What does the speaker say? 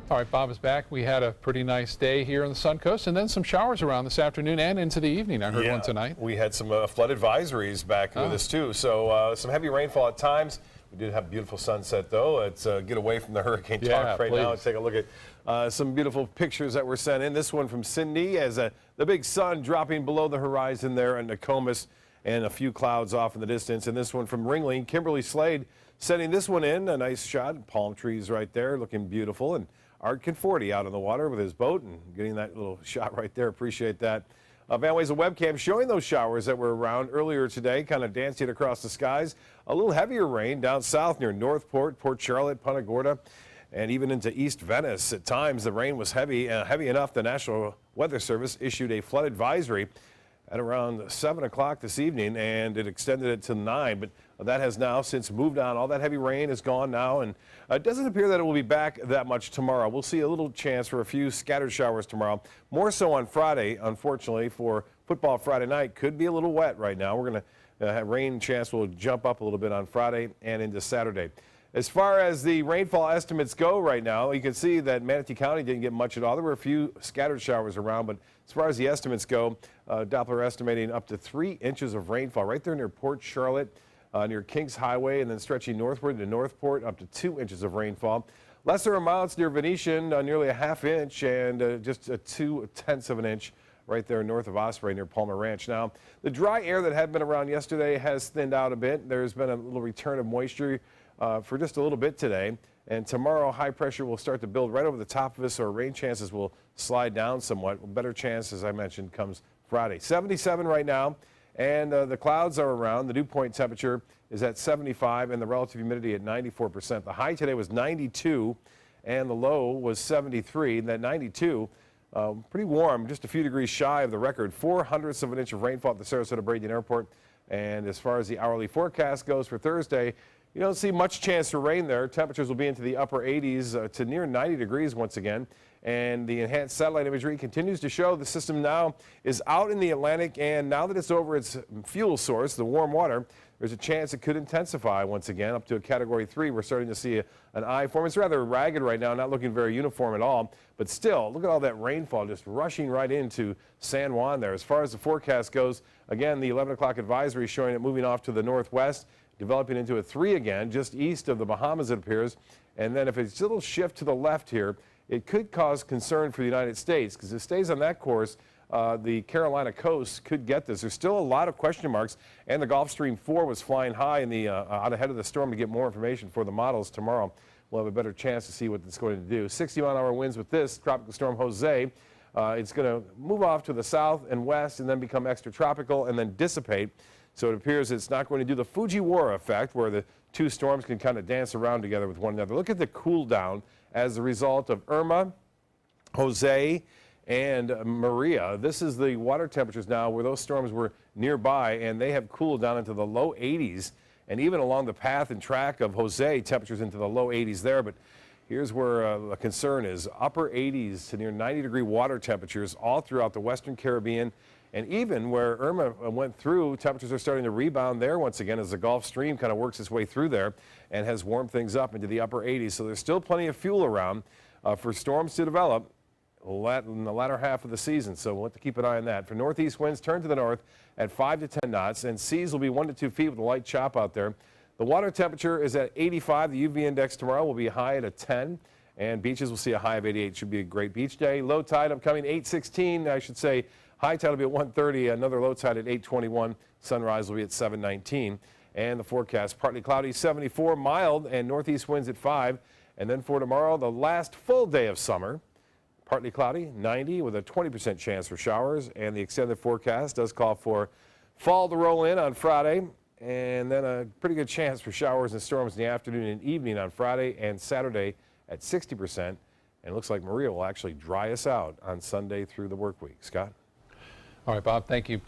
All right, Bob is back. We had a pretty nice day here on the Suncoast, and then some showers around this afternoon and into the evening. I heard one tonight. We had some flood advisories back with us too. So some heavy rainfall at times. We did have a beautiful sunset though. Let's get away from the hurricane talk right now and take a look at some beautiful pictures that were sent in. This one from Cindy as the big sun dropping below the horizon there in Nokomis and a few clouds off in the distance. And this one from Ringling, Kimberly Slade sending this one in. A nice shot, palm trees right there looking beautiful. And Art Conforti out on the water with his boat and getting that little shot right there. Appreciate that. Van Ways, a webcam showing those showers that were around earlier today, kind of dancing across the skies. A little heavier rain down south near Northport, Port Charlotte, Punta Gorda, and even into East Venice. At times, the rain was heavy enough the National Weather Service issued a flood advisory at around 7 o'clock this evening, and it extended it to 9. But that has now since moved on. All that heavy rain is gone now, and it doesn't appear that it will be back that much tomorrow. We'll see a little chance for a few scattered showers tomorrow. More so on Friday, unfortunately, for football Friday night. Could be a little wet right now. We're going to have rain chance will jump up a little bit on Friday and into Saturday. As far as the rainfall estimates go right now, you can see that Manatee County didn't get much at all. There were a few scattered showers around, but as far as the estimates go, Doppler estimating up to 3 inches of rainfall right there near Port Charlotte, near Kings Highway, and then stretching northward to Northport, up to 2 inches of rainfall. Lesser amounts near Venetian, nearly a ½ inch, and just 2/10 of an inch right there north of Osprey near Palmer Ranch. Now, the dry air that had been around yesterday has thinned out a bit. There's been a little return of moisture for just a little bit today, and tomorrow high pressure will start to build right over the top of us, so our rain chances will slide down somewhat. Better chance, as I mentioned, comes Friday. 77 right now, and the clouds are around. The dew point temperature is at 75 and the relative humidity at 94%. The high today was 92 and the low was 73. And that 92, pretty warm, just a few degrees shy of the record. 0.04 of an inch of rainfall at the Sarasota Bradenton Airport. And as far as the hourly forecast goes for Thursday, you don't see much chance for rain there. Temperatures will be into the upper 80s to near 90 degrees once again. And the enhanced satellite imagery continues to show the system now is out in the Atlantic, and now that it's over its fuel source, the warm water, there's a chance it could intensify once again up to a Category 3. We're starting to see an eye form. It's rather ragged right now, not looking very uniform at all. But still, look at all that rainfall just rushing right into San Juan there. As far as the forecast goes, again, the 11 o'clock advisory is showing it moving off to the northwest, developing into a 3 again, just east of the Bahamas it appears. And then if it's a little shift to the left here, it could cause concern for the United States, because if it stays on that course, the Carolina coast could get this. There's still a lot of question marks, and the Gulf Stream 4 was flying high in the out ahead of the storm. To get more information for the models tomorrow, we'll have a better chance to see what it's going to do. 60-mile-an-hour winds with this tropical storm Jose. It's going to move off to the south and west and then become extratropical and then dissipate. So it appears it's not going to do the Fujiwara effect, where the two storms can kind of dance around together with one another. Look at the cool down as a result of Irma, Jose, and Maria. This is the water temperatures now where those storms were nearby, and they have cooled down into the low 80s. And even along the path and track of Jose, temperatures into the low 80s there. But here's where the concern is. Upper 80s to near 90-degree water temperatures all throughout the Western Caribbean. And even where Irma went through, temperatures are starting to rebound there once again as the Gulf Stream kind of works its way through there and has warmed things up into the upper 80s. So there's still plenty of fuel around for storms to develop in the latter half of the season. So we'll have to keep an eye on that. For northeast winds, turn to the north at 5 to 10 knots, and seas will be 1 to 2 feet with a light chop out there. The water temperature is at 85. The UV index tomorrow will be high at a 10. And beaches will see a high of 88. Should be a great beach day. Low tide upcoming 8:16, I should say. High tide will be at 1:30. Another low tide at 8:21. Sunrise will be at 7:19. And the forecast, partly cloudy, 74, mild, and northeast winds at 5. And then for tomorrow, the last full day of summer, partly cloudy, 90, with a 20% chance for showers. And the extended forecast does call for fall to roll in on Friday, and then a pretty good chance for showers and storms in the afternoon and evening on Friday and Saturday at 60%. And it looks like Maria will actually dry us out on Sunday through the work week. Scott? All right, Bob, thank you.